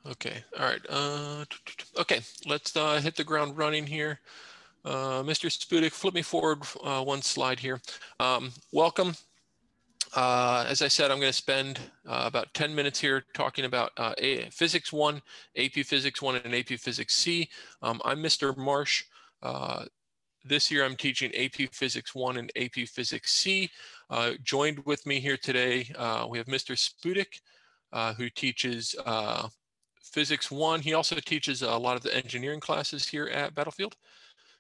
Okay, all right. Okay, let's hit the ground running here. Mr. Spudik, flip me forward one slide here. Welcome. As I said, I'm going to spend about 10 minutes here talking about Physics 1, AP Physics 1, and AP Physics C. I'm Mr. Marsh. This year I'm teaching AP Physics 1 and AP Physics C. Joined with me here today, we have Mr. Spudik, who teaches Physics 1. He also teaches a lot of the engineering classes here at Battlefield.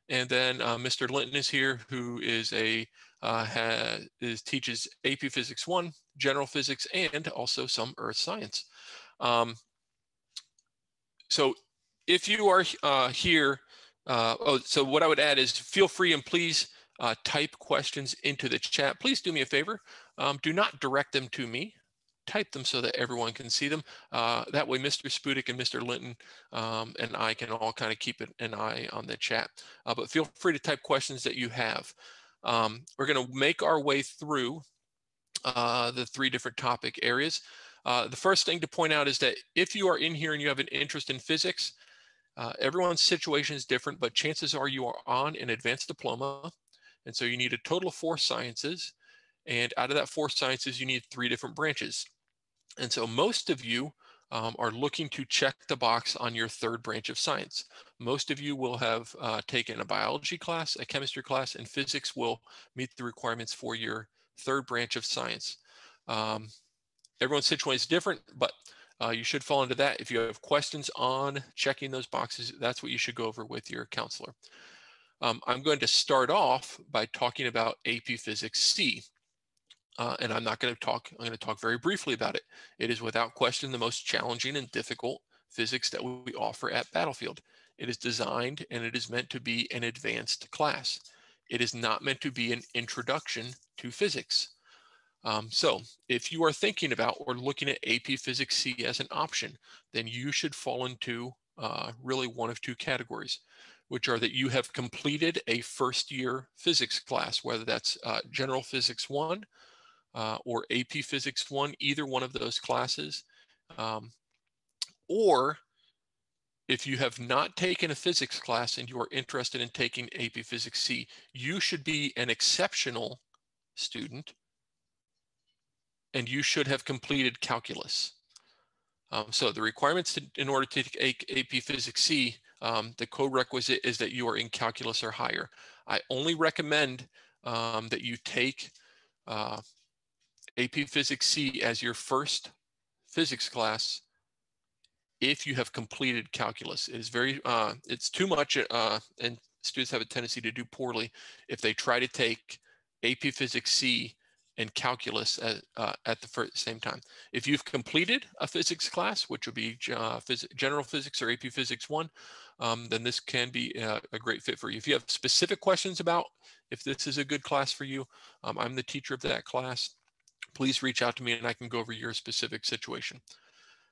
And then Mr. Linton is here, who is teaches AP Physics 1, General Physics, and also some Earth Science. So if you are here, so what I would add is feel free and please type questions into the chat. Please do me a favor. Do not direct them to me. Type them so that everyone can see them. That way Mr. Spudik and Mr. Linton and I can all kind of keep an eye on the chat. But feel free to type questions that you have. We're going to make our way through the 3 different topic areas. The first thing to point out is that if you are in here and you have an interest in physics, everyone's situation is different, but chances are you are on an advanced diploma. And so you need a total of 4 sciences. And out of that 4 sciences, you need 3 different branches. And so most of you are looking to check the box on your 3rd branch of science. Most of you will have taken a biology class, a chemistry class, and physics will meet the requirements for your 3rd branch of science. Everyone's situation is different, but you should fall into that. If you have questions on checking those boxes, that's what you should go over with your counselor. I'm going to start off by talking about AP Physics C. And I'm going to talk very briefly about it. It is without question the most challenging and difficult physics that we offer at Battlefield. It is designed and it is meant to be an advanced class. It is not meant to be an introduction to physics. So if you are thinking about or looking at AP Physics C as an option, then you should fall into really one of 2 categories, which are that you have completed a 1st year physics class, whether that's General Physics 1 or AP Physics 1, either one of those classes. Or if you have not taken a physics class and you are interested in taking AP Physics C, you should be an exceptional student and you should have completed calculus. So the requirements in order to take AP Physics C, the co-requisite is that you are in calculus or higher. I only recommend that you take AP Physics C as your 1st physics class if you have completed calculus. It is it's too much, and students have a tendency to do poorly if they try to take AP Physics C and calculus at the same time. If you've completed a physics class, which would be General Physics or AP Physics 1, then this can be a great fit for you. If you have specific questions about if this is a good class for you, I'm the teacher of that class. Please reach out to me and I can go over your specific situation.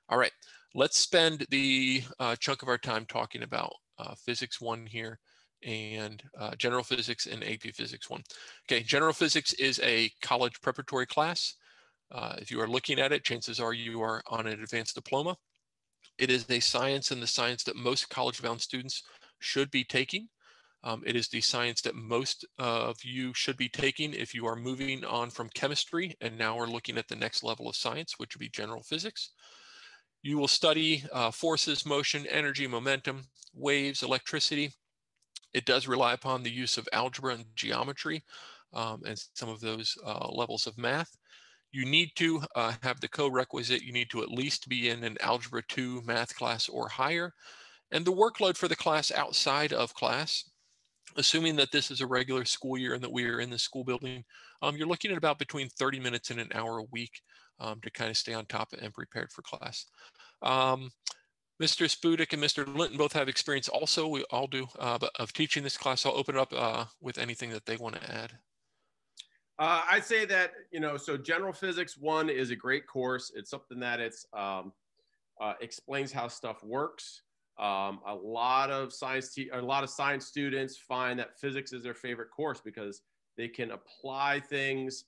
All right, let's spend the chunk of our time talking about Physics 1 here and General Physics and AP Physics 1. Okay, General Physics is a college preparatory class. If you are looking at it, chances are you are on an advanced diploma. It is a science and the science that most college-bound students should be taking. It is the science that most of you should be taking if you are moving on from chemistry and now are looking at the next level of science, which would be general physics. You will study forces, motion, energy, momentum, waves, electricity. It does rely upon the use of algebra and geometry and some of those levels of math. You need to have the co-requisite. You need to at least be in an Algebra 2 math class or higher. And the workload for the class outside of class, assuming that this is a regular school year and that we are in the school building, you're looking at about between 30 minutes and an hour a week to kind of stay on top and prepared for class. Mr. Spudik and Mr. Linton both have experience also, we all do, of teaching this class. I'll open it up with anything that they want to add. I'd say that, so General Physics 1 is a great course. It's something that explains how stuff works. A lot of science students find that physics is their favorite course because they can apply things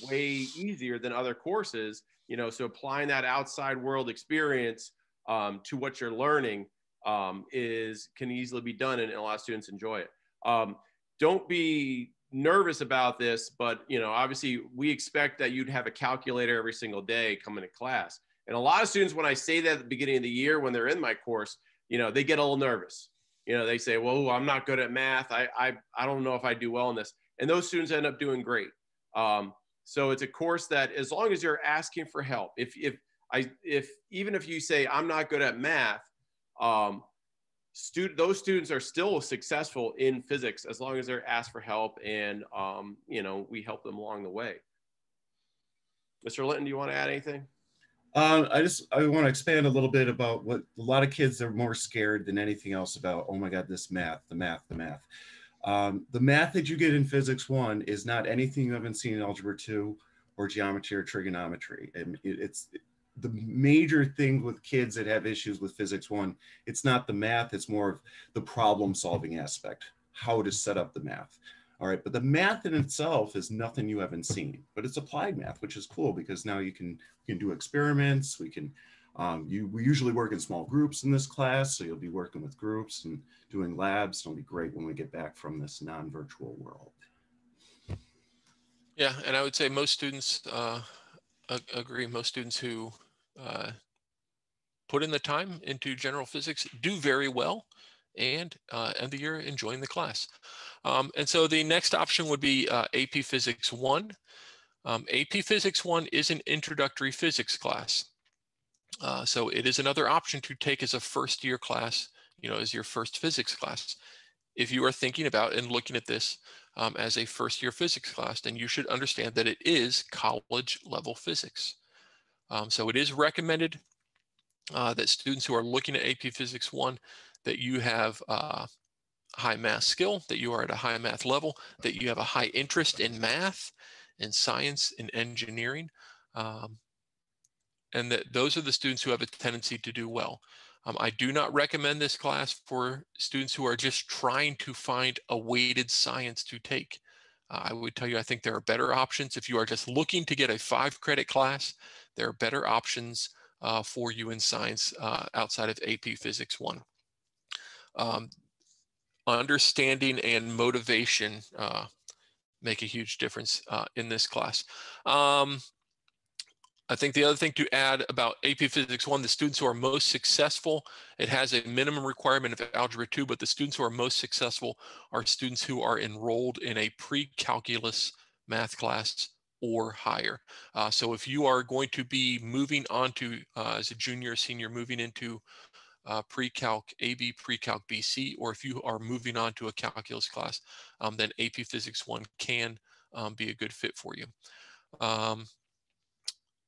way easier than other courses. So applying that outside world experience to what you're learning can easily be done, and a lot of students enjoy it. Don't be nervous about this, but obviously we expect that you'd have a calculator every single day coming to class. And a lot of students, when I say that at the beginning of the year, when they're in my course, they get a little nervous. They say, well, I'm not good at math. I don't know if I do well in this. And those students end up doing great. So it's a course that, as long as you're asking for help, even if you say I'm not good at math, those students are still successful in physics as long as they're asked for help, and we help them along the way. Mr. Linton, do you want to add anything? I want to expand a little bit about what a lot of kids are more scared than anything else about. Oh my God, this math, the math. The math that you get in Physics 1 is not anything you haven't seen in Algebra 2 or geometry or trigonometry. And it's the major thing with kids that have issues with Physics 1. It's not the math, it's more of the problem solving aspect, how to set up the math. All right, but the math in itself is nothing you haven't seen, but it's applied math, which is cool because now you can do experiments. We usually work in small groups in this class, so you'll be working with groups and doing labs. It'll be great when we get back from this non-virtual world. Yeah, and I would say most students agree. Most students who put in the time into general physics do very well, and end the year enjoying the class. And so the next option would be AP Physics 1. AP Physics 1 is an introductory physics class. So it is another option to take as a first year class, as your first physics class. If you are thinking about and looking at this as a first year physics class, then you should understand that it is college level physics. So it is recommended that students who are looking at AP Physics 1, that you have high math skill, that you are at a high math level, that you have a high interest in math and science and engineering, and that those are the students who have a tendency to do well. I do not recommend this class for students who are just trying to find a weighted science to take. I would tell you, I think there are better options. If you are just looking to get a 5-credit class, there are better options for you in science outside of AP Physics 1. Understanding and motivation make a huge difference in this class. I think the other thing to add about AP Physics 1, the students who are most successful, it has a minimum requirement of Algebra 2, but the students who are most successful are students who are enrolled in a pre-calculus math class or higher. So if you are going to be moving on to, as a junior or senior, moving into pre-calc AB, pre-calc BC, or if you are moving on to a calculus class, then AP Physics 1 can be a good fit for you.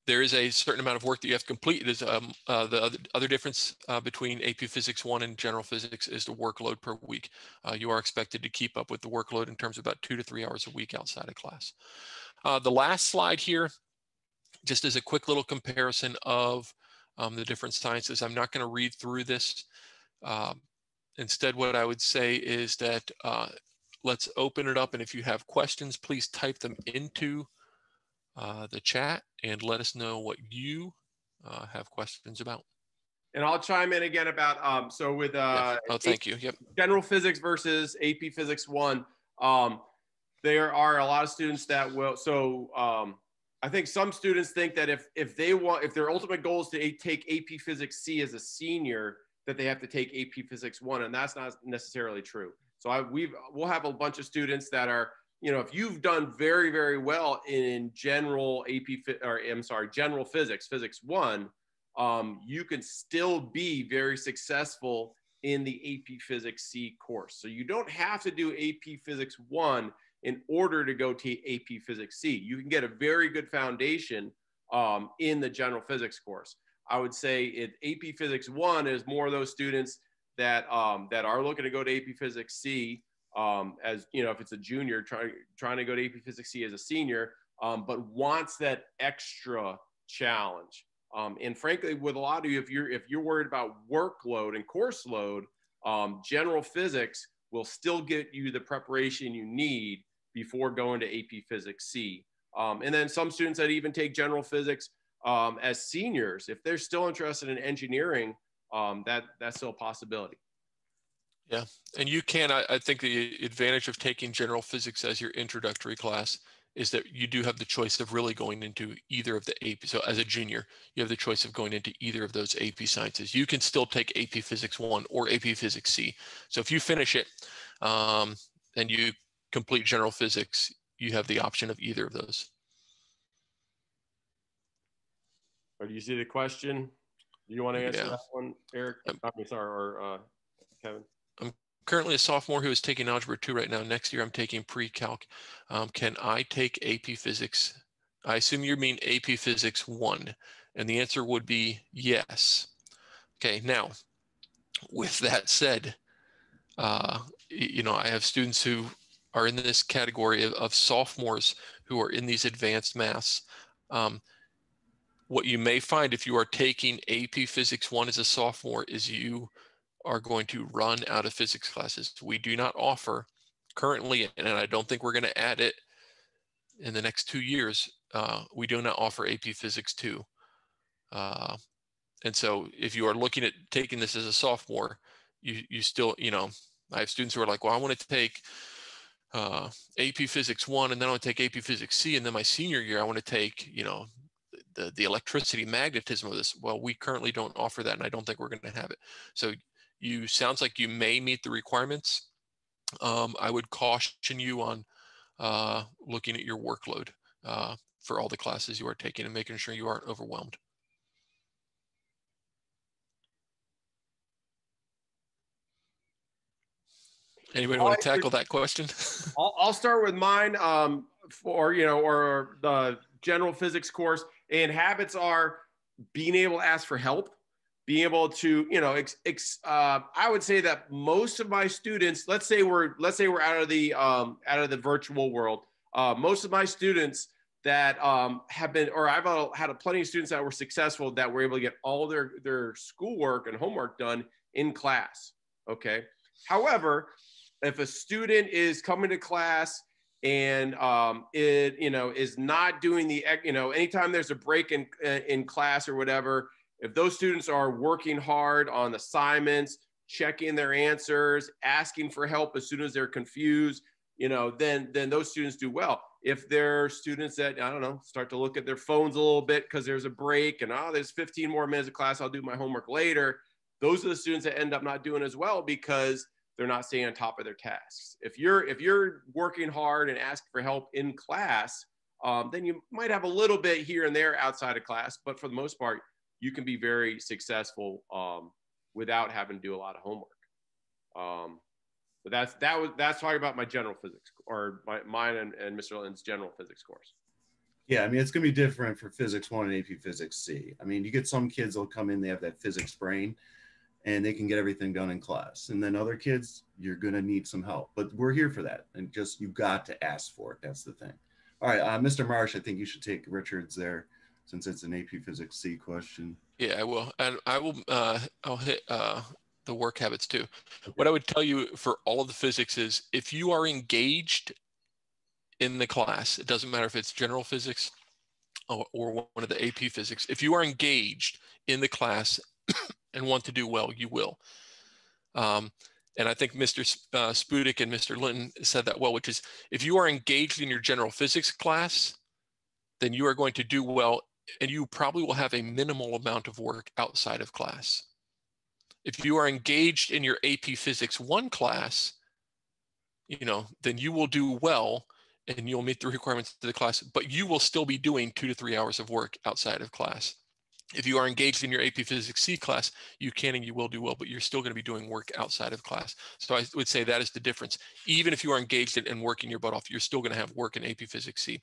There is a certain amount of work that you have to complete. It is the other difference between AP Physics 1 and general physics is the workload per week. You are expected to keep up with the workload in terms of about 2 to 3 hours a week outside of class. The last slide here, just as a quick little comparison of the different sciences. I'm not going to read through this. Instead, what I would say is that let's open it up, and if you have questions, please type them into the chat and let us know what you have questions about. And I'll chime in again about so with Oh, thank you. Yep. General physics versus AP Physics 1. There are a lot of students that will. So I think some students think that if their ultimate goal is to take AP Physics C as a senior, that they have to take AP Physics 1, and that's not necessarily true. So we'll have a bunch of students that are, if you've done very, very well in general general physics, Physics 1, you can still be very successful in the AP Physics C course. So you don't have to do AP Physics 1 in order to go to AP Physics C. You can get a very good foundation in the general physics course. I would say AP Physics 1 is more of those students that are looking to go to AP Physics C, as if it's a junior trying to go to AP Physics C as a senior, but wants that extra challenge. And frankly, with a lot of you, if you're worried about workload and course load, general physics will still get you the preparation you need before going to AP Physics C. And then some students that even take general physics as seniors, if they're still interested in engineering, that's still a possibility. Yeah, and you can, I think the advantage of taking general physics as your introductory class is that you do have the choice of really going into either of the AP. So as a junior, you have the choice of going into either of those AP sciences. You can still take AP Physics 1 or AP Physics C. So if you finish it and you complete general physics, you have the option of either of those. Or do you see the question? Do you want to answer Yeah. that one, Eric? I'm sorry, or Kevin? I'm currently a sophomore who is taking Algebra 2 right now. Next year, I'm taking pre-calc. Can I take AP Physics? I assume you mean AP Physics 1. And the answer would be yes. Okay, now, with that said, you know, I have students who are in this category of sophomores who are in these advanced maths. What you may find if you are taking AP Physics 1 as a sophomore is you are going to run out of physics classes. We do not offer currently, and I don't think we're going to add it in the next 2 years. We do not offer AP Physics 2. And so if you are looking at taking this as a sophomore, you still, you know, I have students who are like, well, I want to take AP Physics 1 and then I want to take AP Physics C, and then my senior year I want to take, you know, the electricity magnetism of this. Well, we currently don't offer that, and I don't think we're going to have it. So you sounds like you may meet the requirements. I would caution you on looking at your workload for all the classes you are taking and making sure you aren't overwhelmed. Anybody want to tackle that question? I'll start with mine for, you know, or the general physics course. And habits are being able to ask for help, being able to, you know, I would say that most of my students, let's say we're out of the virtual world. Most of my students that have been, or I've had plenty of students that were successful that were able to get all their schoolwork and homework done in class. Okay. However, if a student is coming to class and it, you know, is not doing the, you know, anytime there's a break in class or whatever, if those students are working hard on assignments, checking their answers, asking for help as soon as they're confused, you know, then those students do well. If they're students that, I don't know, start to look at their phones a little bit because there's a break and, oh, there's 15 more minutes of class, I'll do my homework later. Those are the students that end up not doing as well because they're not staying on top of their tasks. If you're working hard and asking for help in class, then you might have a little bit here and there outside of class, but for the most part, you can be very successful without having to do a lot of homework. But that's talking about my general physics, or mine and Mr. Linton's general physics course. Yeah, I mean, it's going to be different for Physics 1 and AP Physics C. I mean, you get some kids that'll come in, they have that physics brain, and they can get everything done in class. And then other kids, you're going to need some help. But we're here for that. And just, you've got to ask for it. That's the thing. All right, Mr. Marsh, I think you should take Richard's there since it's an AP Physics C question. Yeah, I will. And I will, I'll hit the work habits too. Okay. What I would tell you for all of the physics is if you are engaged in the class, it doesn't matter if it's general physics or one of the AP physics, if you are engaged in the class and want to do well, you will. And I think Mr. Spudik and Mr. Linton said that well, which is if you are engaged in your general physics class, then you are going to do well, and you probably will have a minimal amount of work outside of class. If you are engaged in your AP Physics 1 class, you know, then you will do well and you'll meet the requirements of the class, but you will still be doing 2 to 3 hours of work outside of class. If you are engaged in your AP Physics C class, you can and you will do well, but you're still going to be doing work outside of class. So I would say that is the difference. Even if you are engaged in and working your butt off, you're still going to have work in AP Physics C.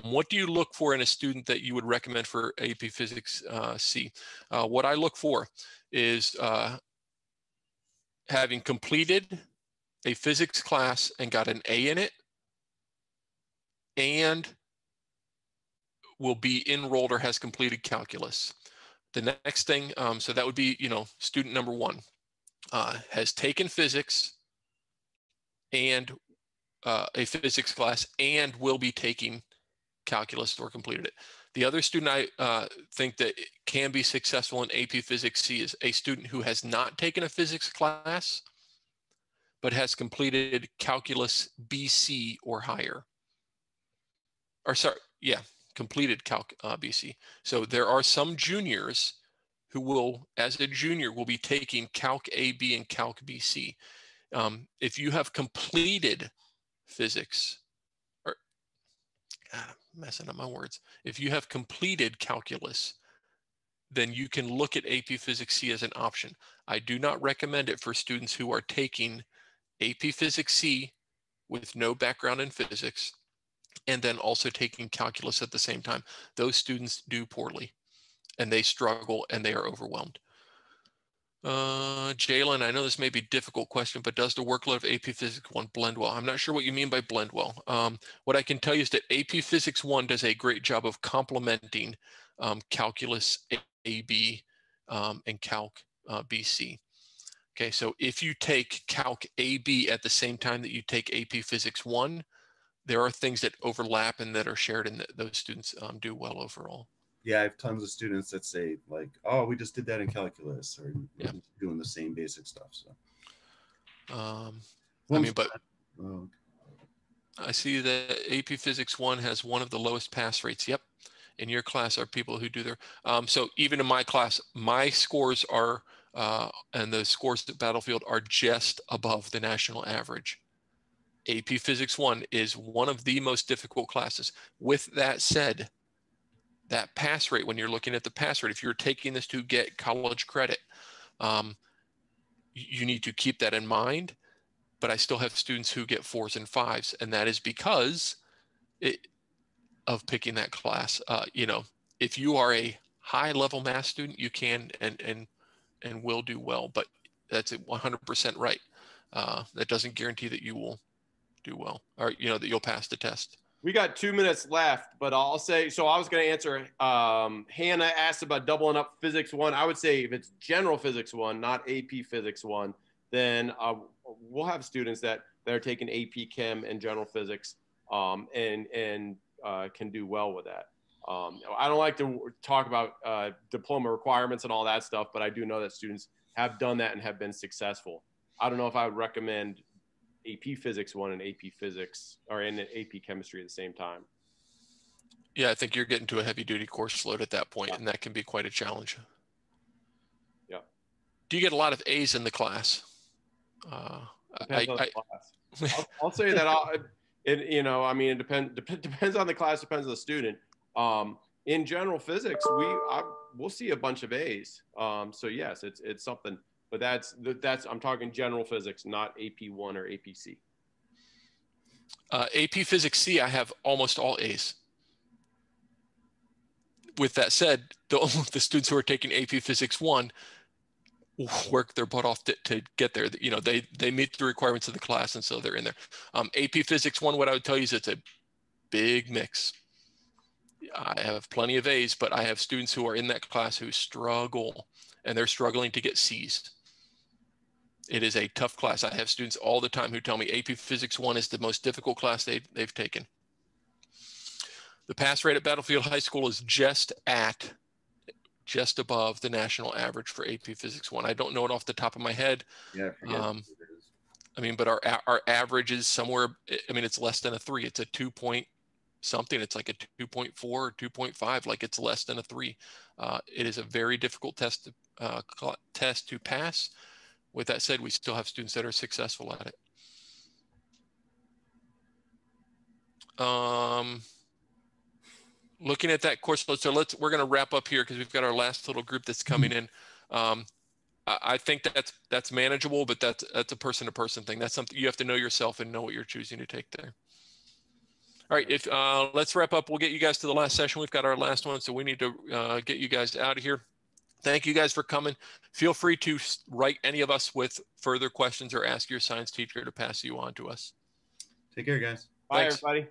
What do you look for in a student that you would recommend for AP Physics C? What I look for is having completed a physics class and got an A in it, and will be enrolled or has completed calculus. The next thing, so that would be, you know, student number 1 has taken physics and a physics class and will be taking calculus or completed it. The other student I think that can be successful in AP Physics C is a student who has not taken a physics class, but has completed Calculus BC or higher. Or sorry, yeah, completed Calc BC. So there are some juniors who will, as a junior, will be taking Calc AB and Calc BC. If you have completed physics, or God, I'm messing up my words. If you have completed calculus, then you can look at AP Physics C as an option. I do not recommend it for students who are taking AP Physics C with no background in physics, and then also taking calculus at the same time. Those students do poorly, and they struggle, and they are overwhelmed. Jalen, I know this may be a difficult question, but does the workload of AP Physics 1 blend well? I'm not sure what you mean by blend well. What I can tell you is that AP Physics 1 does a great job of complementing Calculus AB and Calc BC. Okay, so if you take Calc AB at the same time that you take AP Physics 1, there are things that overlap and that are shared, and that those students do well overall. Yeah, I have tons of students that say like, "Oh, we just did that in calculus," or we're just doing the same basic stuff. So, I mean, but I see that AP Physics 1 has one of the lowest pass rates. Yep, in your class are people who do their. So even in my class, my scores are, and the scores at Battlefield are just above the national average. AP Physics 1 is one of the most difficult classes. With that said, that pass rate, when you're looking at the pass rate, if you're taking this to get college credit, you need to keep that in mind. But I still have students who get 4s and 5s, and that is because of picking that class. You know, if you are a high-level math student, you can and will do well, but that's 100% right. That doesn't guarantee that you will do well, or you know, that you'll pass the test. We got 2 minutes left, but I'll say, so I was going to answer, Hannah asked about doubling up Physics 1. I would say if it's general Physics 1, not AP Physics 1, then we'll have students that are taking AP Chem and general physics and can do well with that. I don't like to talk about diploma requirements and all that stuff, but I do know that students have done that and have been successful. I don't know if I would recommend AP Physics 1 and AP Physics, or in AP Chemistry at the same time. Yeah, I think you're getting to a heavy duty course load at that point, and that can be quite a challenge. Yeah. Do you get a lot of A's in the class? Depends on the class. I'll say that you know, I mean, it depends on the class, depends on the student. In general physics, we'll see a bunch of A's. So yes, it's something. But that's I'm talking general physics, not AP1 or APC. AP Physics C, I have almost all A's. With that said, the students who are taking AP Physics 1 work their butt off to get there. You know, they meet the requirements of the class, and so they're in there. AP Physics 1, what I would tell you is it's a big mix. I have plenty of A's, but I have students who are in that class who struggle, and they're struggling to get C's. It is a tough class. I have students all the time who tell me AP Physics 1 is the most difficult class they've taken. The pass rate at Battlefield High School is just above the national average for AP Physics 1. I don't know it off the top of my head. Yeah, I forget what it is. I mean, but our average is somewhere, I mean, it's less than a 3. It's a 2 point something. It's like a 2.4 or 2.5, like it's less than a 3. It is a very difficult test to pass. With that said, we still have students that are successful at it. Looking at that course load, so we're going to wrap up here because we've got our last little group that's coming in. I think that's manageable, but that's a person-to-person thing. That's something you have to know yourself and know what you're choosing to take there. All right, let's wrap up. We'll get you guys to the last session. We've got our last one, so we need to get you guys out of here. Thank you guys for coming. Feel free to write any of us with further questions or ask your science teacher to pass you on to us. Take care, guys. Bye, everybody.